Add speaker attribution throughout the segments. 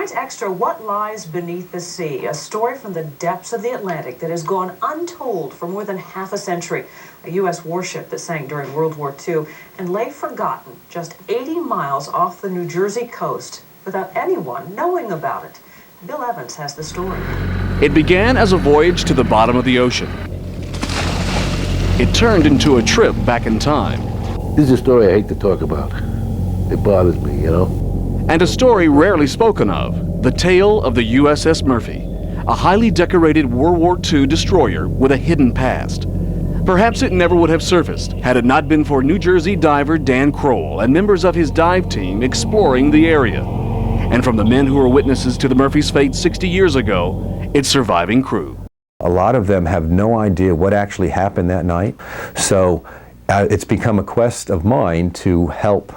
Speaker 1: Tonight's extra, What Lies Beneath the Sea, a story from the depths of the Atlantic that has gone untold for more than half a century. A U.S. warship that sank during World War II and lay forgotten just 80 miles off the New Jersey coast without anyone knowing about it. Bill Evans has the story.
Speaker 2: It began as a voyage to the bottom of the ocean. It turned into a trip back in time.
Speaker 3: This is a story I hate to talk about. It bothers me, you know.
Speaker 2: And a story rarely spoken of, the tale of the USS Murphy, a highly decorated World War II destroyer with a hidden past. Perhaps it never would have surfaced had it not been for New Jersey diver Dan Kroll and members of his dive team exploring the area. And from the men who were witnesses to the Murphy's fate 60 years ago, its surviving crew.
Speaker 4: A lot of them have no idea what actually happened that night, so it's become a quest of mine to help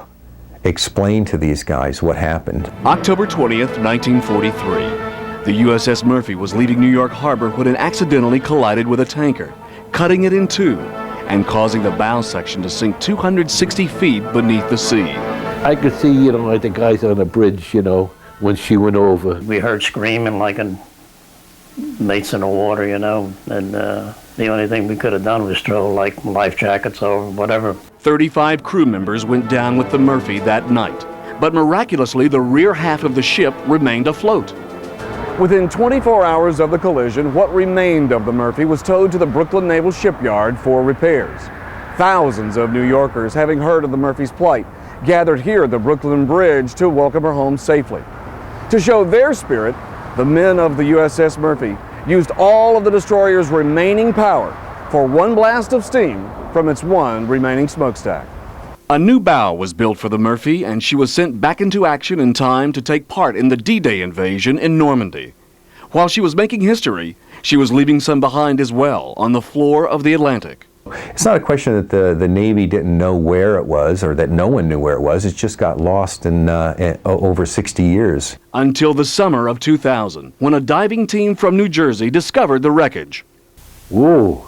Speaker 4: explain to these guys what happened.
Speaker 2: October 20th, 1943. The USS Murphy was leaving New York Harbor when it accidentally collided with a tanker, cutting it in two and causing the bow section to sink 260 feet beneath the sea.
Speaker 3: I could see, you know, like the guys on the bridge, you know, when she went over.
Speaker 5: We heard screaming like mates in the water, you know, and the only thing we could have done was throw like life jackets over, whatever.
Speaker 2: 35 crew members went down with the Murphy that night, but miraculously the rear half of the ship remained afloat. Within 24 hours of the collision, what remained of the Murphy was towed to the Brooklyn Naval Shipyard for repairs. Thousands of New Yorkers, having heard of the Murphy's plight, gathered here at the Brooklyn Bridge to welcome her home safely. To show their spirit, the men of the USS Murphy used all of the destroyer's remaining power for one blast of steam from its one remaining smokestack. A new bow was built for the Murphy, and she was sent back into action in time to take part in the D-Day invasion in Normandy. While she was making history, she was leaving some behind as well on the floor of the Atlantic.
Speaker 4: It's not a question that the Navy didn't know where it was or that no one knew where it was. It just got lost in over 60 years.
Speaker 2: Until the summer of 2000, when a diving team from New Jersey discovered the wreckage.
Speaker 3: Whoa,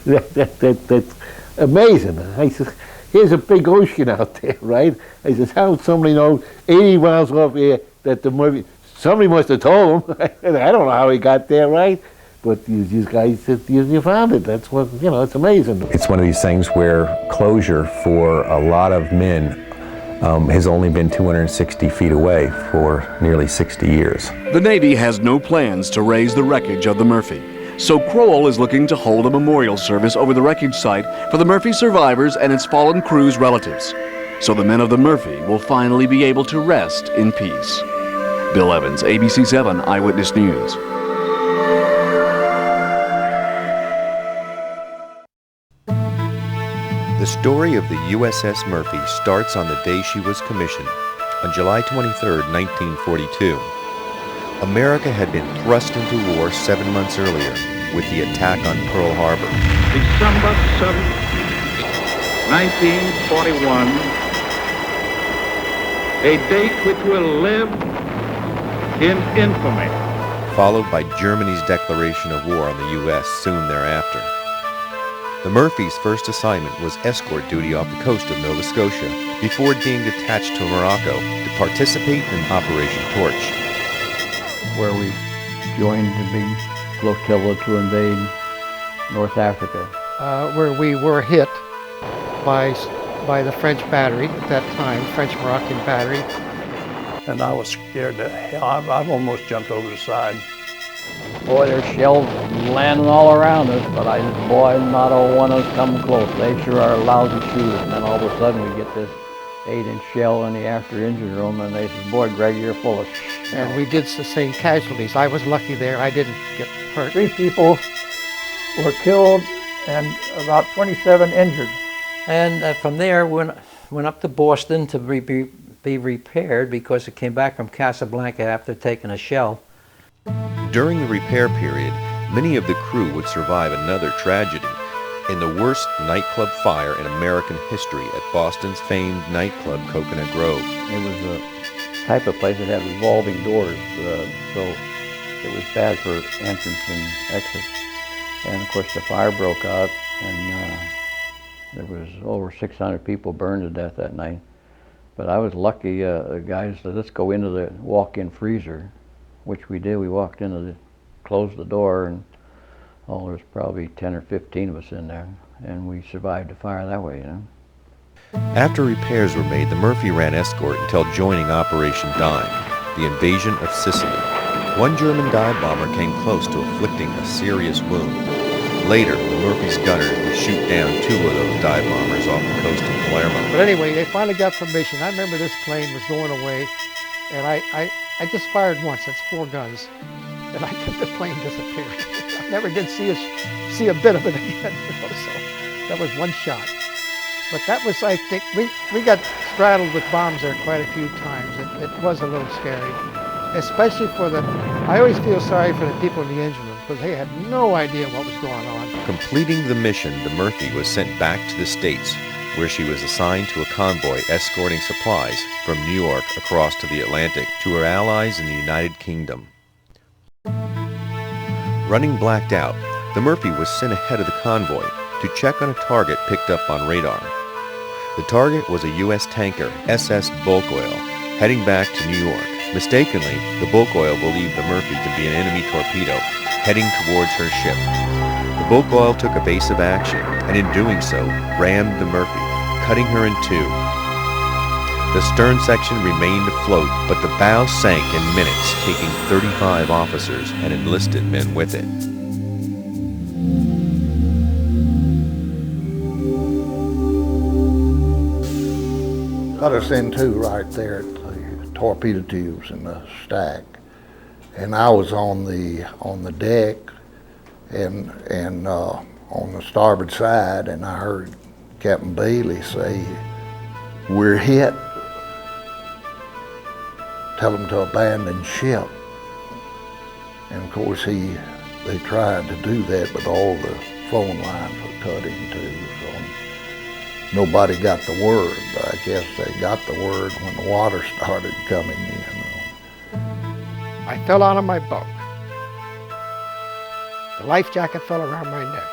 Speaker 3: that's amazing. I said, here's a big ocean out there, right? I said, how would somebody know 80 miles off here that the Murphy, somebody must have told him. I don't know how he got there, right? But these guys said, you found it. That's what, you know, it's amazing.
Speaker 4: It's one of these things where closure for a lot of men has only been 260 feet away for nearly 60 years.
Speaker 2: The Navy has no plans to raise the wreckage of the Murphy. So Kroll is looking to hold a memorial service over the wreckage site for the Murphy survivors and its fallen crew's relatives. So the men of the Murphy will finally be able to rest in peace. Bill Evans, ABC 7 Eyewitness News.
Speaker 6: The story of the USS Murphy starts on the day she was commissioned, on July 23, 1942. America had been thrust into war 7 months earlier with the attack on Pearl Harbor.
Speaker 7: December 7, 1941, a date which will live in infamy.
Speaker 6: Followed by Germany's declaration of war on the U.S. soon thereafter. The Murphy's first assignment was escort duty off the coast of Nova Scotia before being detached to Morocco to participate in Operation Torch,
Speaker 8: where we joined the big flotilla to invade North Africa.
Speaker 9: Where we were hit by the French battery at that time, French Moroccan battery.
Speaker 5: And I was scared to hell. I've almost jumped over the side.
Speaker 8: Boy, there's shells landing all around us, but boy, not a one of us come close. They sure are lousy shooters. And then all of a sudden we get this 8-inch shell in the after engine room, and they said, boy, Greg, you're full of shit.
Speaker 9: And we did sustain casualties. I was lucky there. I didn't get hurt.
Speaker 10: 3 people were killed and about 27 injured.
Speaker 11: And from there, went up to Boston to be repaired because it came back from Casablanca after taking a shell.
Speaker 6: During the repair period, many of the crew would survive another tragedy in the worst nightclub fire in American history at Boston's famed nightclub Coconut Grove.
Speaker 8: It was a type of place that had revolving doors, so it was bad for entrance and exit. And of course the fire broke out, and there was over 600 people burned to death that night. But I was lucky, the guys said, let's go into the walk-in freezer, which we did. We walked into the, closed the door, and there's probably 10 or 15 of us in there, and we survived the fire that way, you know.
Speaker 6: After repairs were made, the Murphy ran escort until joining Operation Dime, the invasion of Sicily. One German dive bomber came close to inflicting a serious wound. Later, the Murphy's gunner would shoot down 2 of those dive bombers off the coast of Palermo.
Speaker 9: But anyway, they finally got permission. I remember this plane was going away, and I just fired once. That's 4 guns, and the plane disappeared. I never did see a bit of it again. So that was one shot. But that was, I think, we got straddled with bombs there quite a few times. It was a little scary, especially for I always feel sorry for the people in the engine room because they had no idea what was going on.
Speaker 6: Completing the mission, the Murphy was sent back to the States, where she was assigned to a convoy escorting supplies from New York across to the Atlantic to her allies in the United Kingdom. Running blacked out, the Murphy was sent ahead of the convoy to check on a target picked up on radar. The target was a U.S. tanker, SS Bulk Oil, heading back to New York. Mistakenly, the bulk oil believed the Murphy to be an enemy torpedo heading towards her ship. The bulk oil took evasive action, and in doing so, rammed the Murphy, cutting her in 2. The stern section remained afloat, but the bow sank in minutes, taking 35 officers and enlisted men with it.
Speaker 3: Cut us in 2 right there at the torpedo tubes in the stack, and I was on the deck and on the starboard side, and I heard Captain Bailey say, "We're hit. Tell them to abandon ship." And of course they tried to do that, but all the phone lines were cut in 2, so nobody got the word. I guess they got the word when the water started coming in.
Speaker 9: I fell out of my bunk. The life jacket fell around my neck.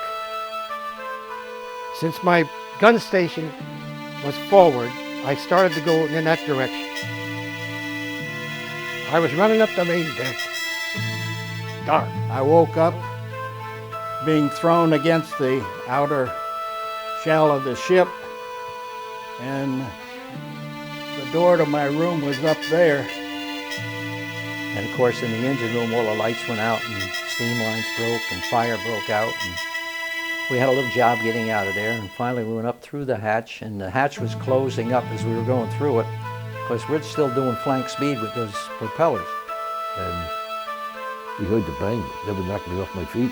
Speaker 9: Since my gun station was forward, I started to go in that direction. I was running up the main deck. Dark.
Speaker 10: I woke up being thrown against the outer shell of the ship, and the door to my room was up there.
Speaker 11: And of course, in the engine room, all the lights went out and steam lines broke and fire broke out. And we had a little job getting out of there. And finally, we went up through the hatch, and the hatch was closing up as we were going through it. Because we're still doing flank speed with those propellers.
Speaker 3: And we heard the bang. It never knocked me off my feet.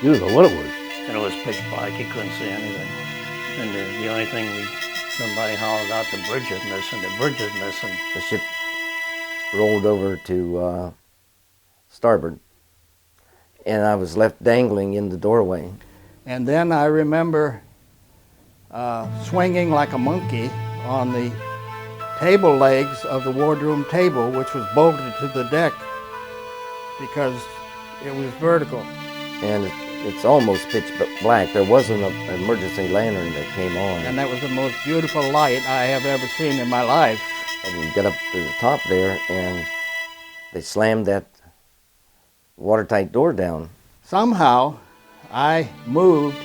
Speaker 3: You don't know what it was.
Speaker 5: And it was pitch black, you couldn't see anything. And the only thing somebody hollered out, the bridge is missing, the bridge is missing.
Speaker 12: The ship rolled over to starboard, and I was left dangling in the doorway.
Speaker 10: And then I remember swinging like a monkey on the table legs of the wardroom table, which was bolted to the deck because it was vertical.
Speaker 12: And it's almost pitch black. There wasn't an emergency lantern that came on.
Speaker 10: And that was the most beautiful light I have ever seen in my life.
Speaker 12: And we got up to the top there, and they slammed that watertight door down.
Speaker 10: Somehow, I moved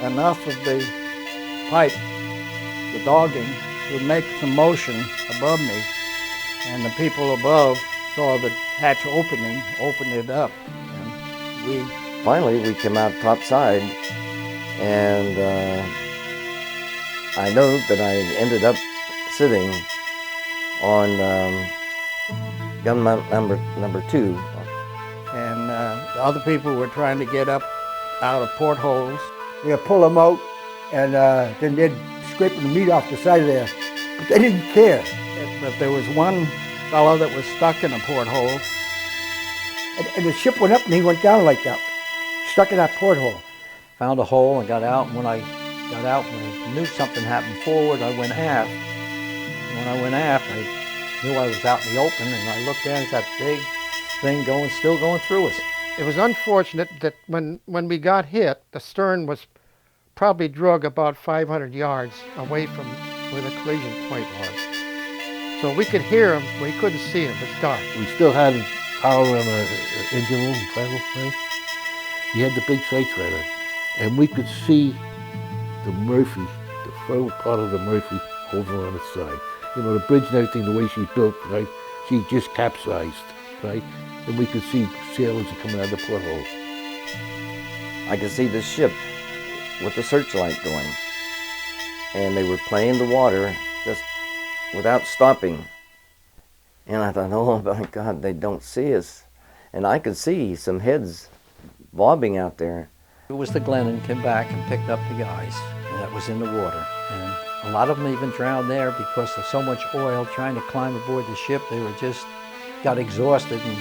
Speaker 10: enough of the pipe, the dogging, to make some motion above me, and the people above saw the hatch opening, opened it up, and
Speaker 12: Finally, we came out topside, and I know that I ended up sitting on gun mount number 2.
Speaker 10: And the other people were trying to get up out of portholes.
Speaker 13: They pull them out, and then they'd scrape the meat off the side of there. But they didn't care.
Speaker 10: But there was one fellow that was stuck in a porthole.
Speaker 13: And the ship went up and he went down like that, stuck in that porthole.
Speaker 11: Found a hole and got out, and when I got out, when I knew something happened forward, I went aft. And when I went aft, I knew I was out in the open, and I looked down at that big thing still going through us.
Speaker 9: It was unfortunate that when we got hit, the stern was probably drug about 500 yards away from where the collision point was. So we could hear him, but we couldn't see him. It's dark.
Speaker 3: We still had power on the engine room, final, right? He had the big sights right on. And we could see the Murphy, the front part of the Murphy over on its side. You know, the bridge and everything, the way she's built, right? She just capsized, right? And we could see sailors coming out of the porthole.
Speaker 12: I could see the ship with the searchlight going. And they were playing the water just without stopping. And I thought, oh my God, they don't see us. And I could see some heads bobbing out there.
Speaker 11: It was the Glennon came back and picked up the guys that was in the water. And a lot of them even drowned there because of so much oil trying to climb aboard the ship. They were just, got exhausted and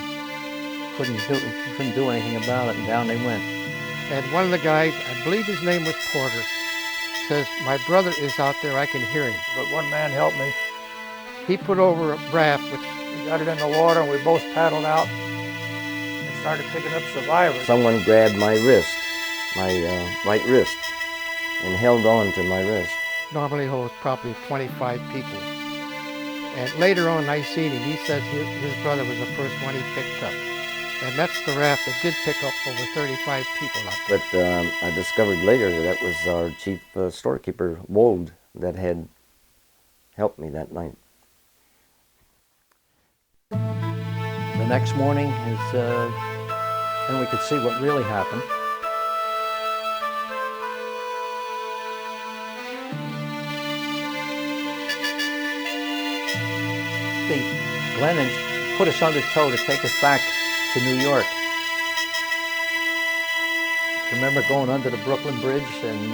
Speaker 11: couldn't do anything about it, and down they went.
Speaker 9: And one of the guys, I believe his name was Porter, says, my brother is out there, I can hear him.
Speaker 10: But one man helped me.
Speaker 9: He put over a raft, which
Speaker 10: we got it in the water, and we both paddled out and started picking up survivors.
Speaker 12: Someone grabbed my wrist, my right wrist, and held on to my wrist.
Speaker 9: Normally holds probably 25 people. And later on I seen him, he says his brother was the first one he picked up. And that's the raft that did pick up over 35 people out there.
Speaker 12: But I discovered later that was our chief storekeeper, Wold, that had helped me that night.
Speaker 11: The next morning then we could see what really happened. The Glennons put us under tow to take us back to New York. I remember going under the Brooklyn Bridge and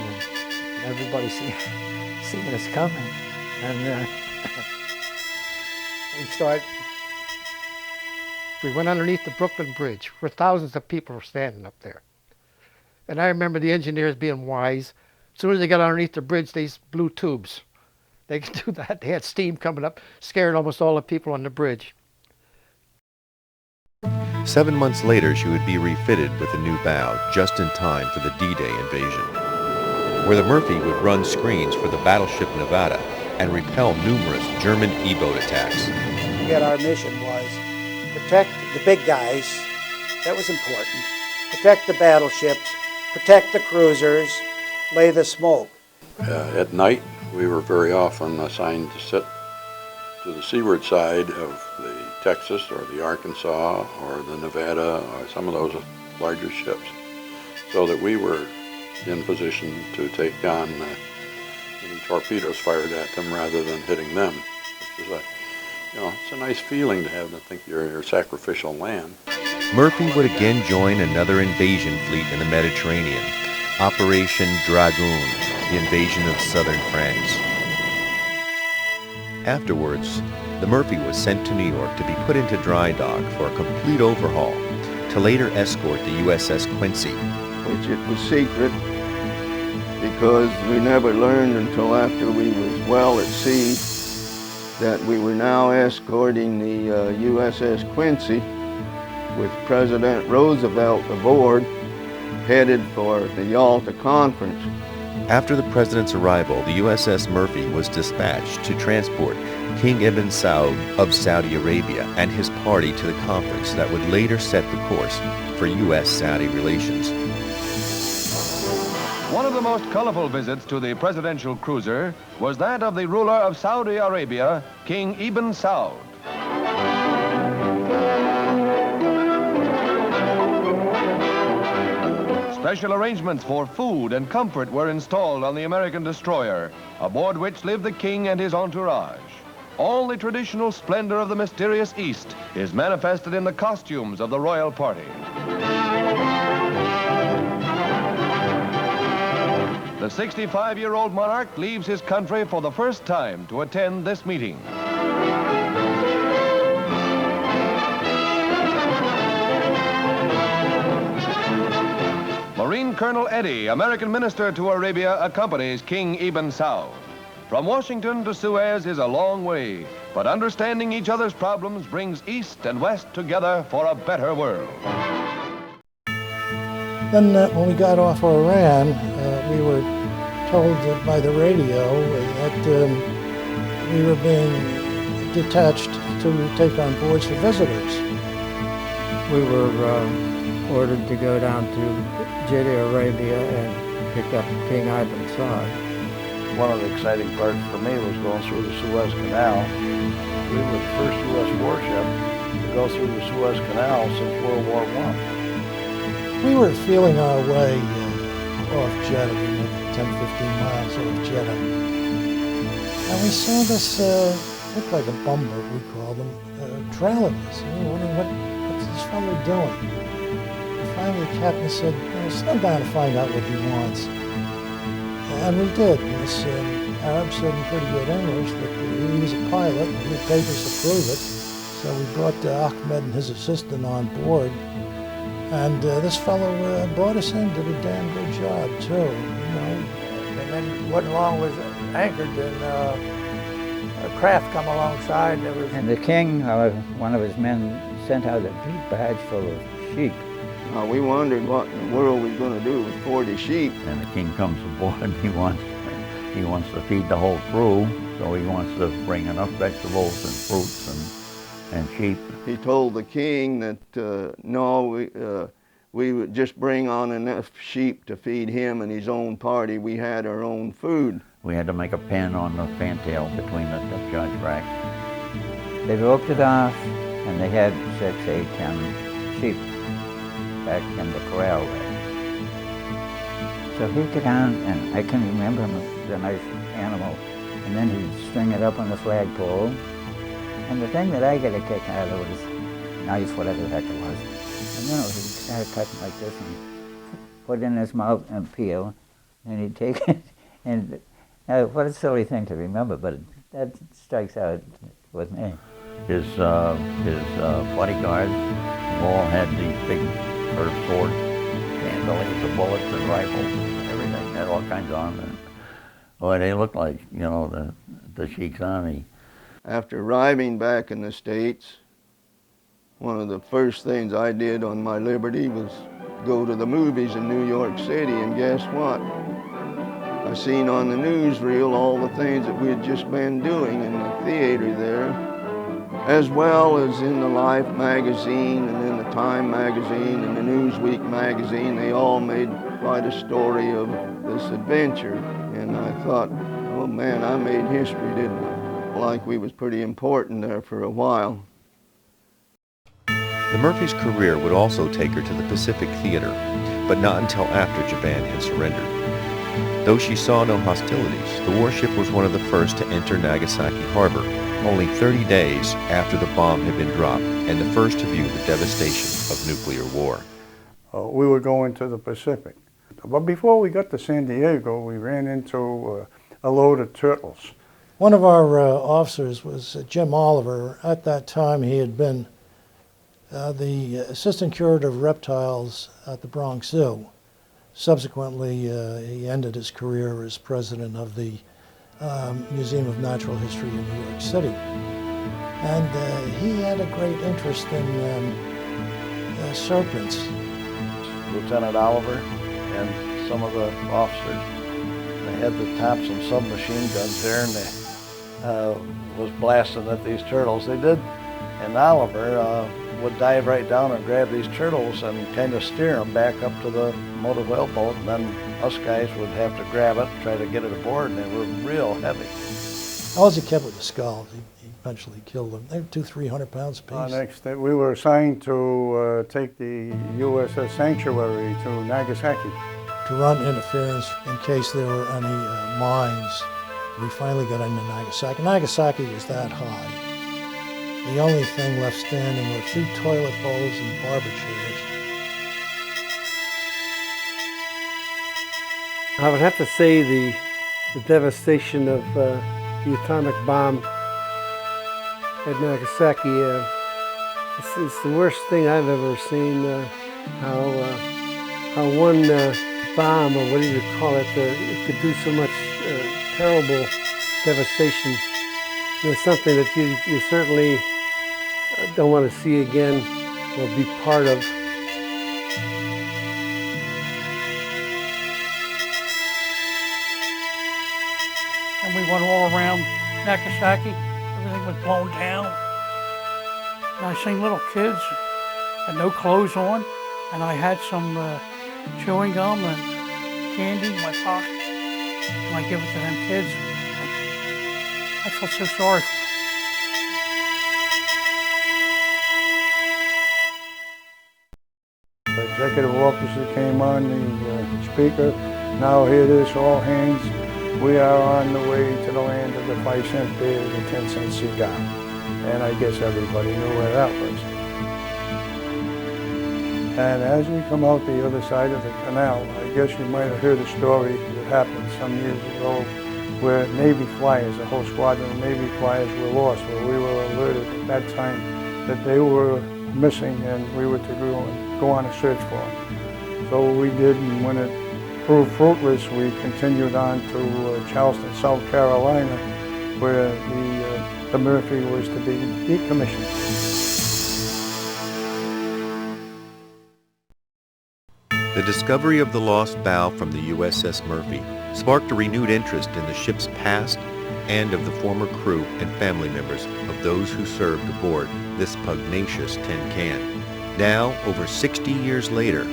Speaker 11: everybody seeing us coming. And
Speaker 9: we went underneath the Brooklyn Bridge where thousands of people were standing up there. And I remember the engineers being wise. As soon as they got underneath the bridge, they blew tubes. They could do that. They had steam coming up, scaring almost all the people on the bridge.
Speaker 6: 7 months later, she would be refitted with a new bow, just in time for the D-Day invasion, where the Murphy would run screens for the battleship Nevada and repel numerous German E-boat attacks.
Speaker 14: Yet our mission was protect the big guys, that was important, protect the battleships, protect the cruisers, lay the smoke.
Speaker 15: At night, we were very often assigned to sit to the seaward side of the Texas or the Arkansas or the Nevada or some of those larger ships, so that we were in position to take on any torpedoes fired at them rather than hitting them. Which is it's a nice feeling to have to think you're your sacrificial lamb.
Speaker 6: Murphy would again join another invasion fleet in the Mediterranean, Operation Dragoon, the invasion of southern France. Afterwards, the Murphy was sent to New York to be put into dry dock for a complete overhaul, to later escort the USS Quincy.
Speaker 16: Which it was secret because we never learned until after we was well at sea that we were now escorting the USS Quincy with President Roosevelt aboard, headed for the Yalta Conference.
Speaker 6: After the president's arrival, the USS Murphy was dispatched to transport King Ibn Saud of Saudi Arabia and his party to the conference that would later set the course for U.S.-Saudi relations.
Speaker 17: One of the most colorful visits to the presidential cruiser was that of the ruler of Saudi Arabia, King Ibn Saud. Special arrangements for food and comfort were installed on the American destroyer, aboard which lived the king and his entourage. All the traditional splendor of the mysterious East is manifested in the costumes of the royal party. The 65-year-old monarch leaves his country for the first time to attend this meeting. Marine Colonel Eddy, American minister to Arabia, accompanies King Ibn Saud. From Washington to Suez is a long way, but understanding each other's problems brings East and West together for a better world.
Speaker 10: Then when we got off Iran,
Speaker 9: we were told by the radio that we were being detached to take on board for visitors.
Speaker 8: We were ordered to go down to Jeddah, Arabia, and pick up King Ivan Saud.
Speaker 18: One of the exciting parts for me was going through the Suez Canal. We were the first U.S. warship to go through the Suez Canal since World War I.
Speaker 9: We were feeling our way off Jeddah, we made 10, 15 miles off Jeddah. And we saw this, looked like a bumboat, we called them, trailing us. And we were wondering, what's this fellow doing? And finally the captain said, slow down to find out what he wants. And we did. And this Arab said in pretty good English that he was a pilot and he had papers to prove it. So we brought Ahmed and his assistant on board. And this fellow brought us in, did a damn good job too,
Speaker 10: And then wasn't long was anchored and a craft come alongside.
Speaker 8: And the king, one of his men, sent out a big badge full of sheep.
Speaker 16: We wondered what in the world we were going to do with 40 sheep.
Speaker 19: And the king comes aboard and he wants to feed the whole crew, so he wants to bring enough vegetables and fruits and sheep.
Speaker 16: He told the king that no, we would just bring on enough sheep to feed him and his own party. We had our own food.
Speaker 19: We had to make a pen on the fantail between the judge rack.
Speaker 8: They roped it off and they had 6, 8, 10 sheep back in the corral there. So he'd get on, and I can remember him, the nice animal, and then he'd string it up on the flagpole. And the thing that I get a kick out of was knife, whatever the heck it was. And he'd start cutting like this and put it in his mouth and peel, and he'd take it. And what a silly thing to remember, but that strikes out with me.
Speaker 19: His bodyguards all had these big curved swords, bandoliers of bullets and rifles and everything. They had all kinds on them. Boy, they looked like, the Sheikh's army.
Speaker 16: After arriving back in the States, one of the first things I did on my liberty was go to the movies in New York City, and guess what? I seen on the newsreel all the things that we had just been doing in the theater there, as well as in the Life magazine and in the Time magazine and the Newsweek magazine. They all made quite a story of this adventure. And I thought, oh man, I made history, didn't I? Like we was pretty important there for a while.
Speaker 6: The Murphy's career would also take her to the Pacific Theater, but not until after Japan had surrendered. Though she saw no hostilities, the warship was one of the first to enter Nagasaki Harbor, only 30 days after the bomb had been dropped, and the first to view the devastation of nuclear war.
Speaker 10: We were going to the Pacific. But before we got to San Diego, we ran into a load of turtles.
Speaker 9: One of our officers was Jim Oliver. At that time, he had been the assistant curator of reptiles at the Bronx Zoo. Subsequently, he ended his career as president of the Museum of Natural History in New York City. And he had a great interest in serpents.
Speaker 18: Lieutenant Oliver and some of the officers, they had the Thompson submachine guns there, and they was blasting at these turtles. They did, and Oliver would dive right down and grab these turtles and kind of steer them back up to the motor whaleboat, and then us guys would have to grab it, try to get it aboard, and they were real heavy.
Speaker 9: All he kept with the skulls. He eventually killed them. They were 200-300 pounds apiece.
Speaker 10: Next, we were assigned to take the USS Sanctuary to Nagasaki.
Speaker 9: To run interference in case there were any mines. We finally got into Nagasaki. Nagasaki was that high. The only thing left standing were a few toilet bowls and barber chairs.
Speaker 20: I would have to say the devastation of the atomic bomb at Nagasaki. It's the worst thing I've ever seen. How one bomb, or whatever you call it, it could do so much terrible devastation. It's something that you certainly don't want to see again or be part of.
Speaker 21: and we went all around Nagasaki. Everything was blown down. And I seen little kids had no clothes on, and I had some chewing gum and candy in my pocket, and I give it to them kids. I felt so sorry for them.
Speaker 10: The executive officer came on the speaker. Now hear this, all hands. We are on the way to the land of the 5-cent beer and the 10-cent cigar. And I guess everybody knew where that was. And as we come out the other side of the canal, I guess you might have heard a story that happened some years ago where Navy flyers, a whole squadron of Navy flyers were lost. Well, we were alerted at that time that they were missing and we were to go on a search for them. So we did, and when it proved fruitless, we continued on to Charleston, South Carolina, where the Murphy was to be decommissioned.
Speaker 6: The discovery of the lost bow from the USS Murphy sparked a renewed interest in the ship's past and of the former crew and family members of those who served aboard this pugnacious tin can. Now, over 60 years later,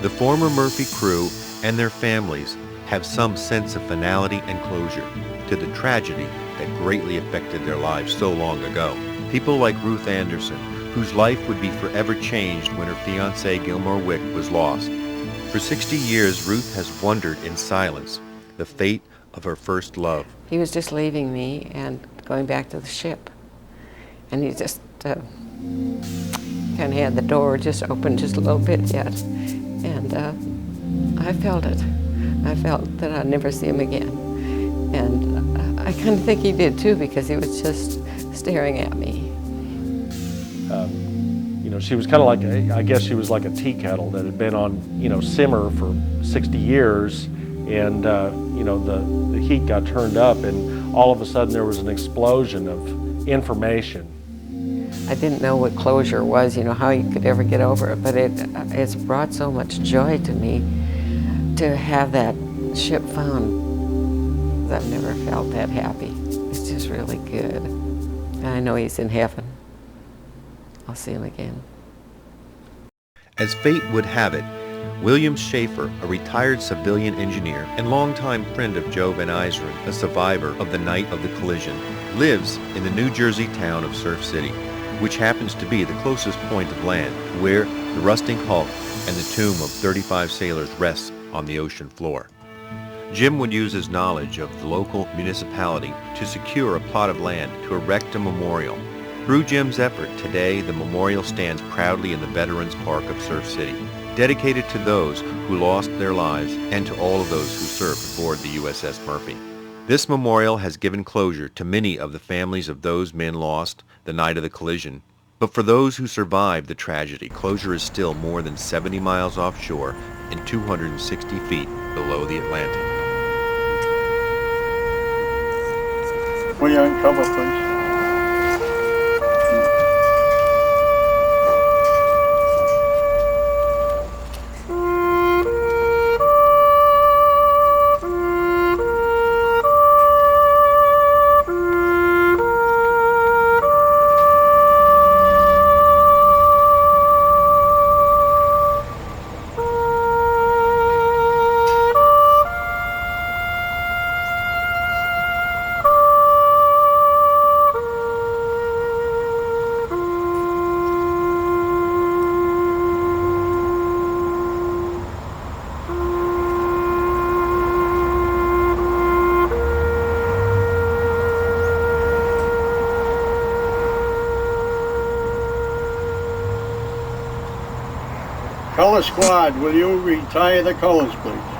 Speaker 6: the former Murphy crew and their families have some sense of finality and closure to the tragedy that greatly affected their lives so long ago. People like Ruth Anderson, whose life would be forever changed when her fiancé Gilmore Wick was lost. For 60 years, Ruth has wondered in silence the fate of her first love.
Speaker 22: He was just leaving me and going back to the ship. And he just kind of had the door just open just a little bit yet. And I felt it. I felt that I'd never see him again. And I kind of think he did too, because he was just staring at me.
Speaker 23: You know, she was kind of like, I guess she was like a tea kettle that had been on, you know, simmer for 60 years. And, you know, the heat got turned up, and all of a sudden there was an explosion of information.
Speaker 22: I didn't know what closure was, you know, how you could ever get over it, but it's brought so much joy to me to have that ship found. I've never felt that happy. It's just really good. And I know he's in heaven. I'll see him again.
Speaker 6: As fate would have it, William Schaefer, a retired civilian engineer and longtime friend of Joe Van Eiseren, a survivor of the night of the collision, lives in the New Jersey town of Surf City, which happens to be the closest point of land where the rusting hulk and the tomb of 35 sailors rests on the ocean floor. Jim would use his knowledge of the local municipality to secure a plot of land to erect a memorial. Through Jim's effort, today the memorial stands proudly in the Veterans Park of Surf City, dedicated to those who lost their lives and to all of those who served aboard the USS Murphy. This memorial has given closure to many of the families of those men lost the night of the collision, but for those who survived the tragedy, closure is still more than 70 miles offshore and 260 feet below the Atlantic.
Speaker 10: Will you uncover, please? Color squad, will you retire the colors, please?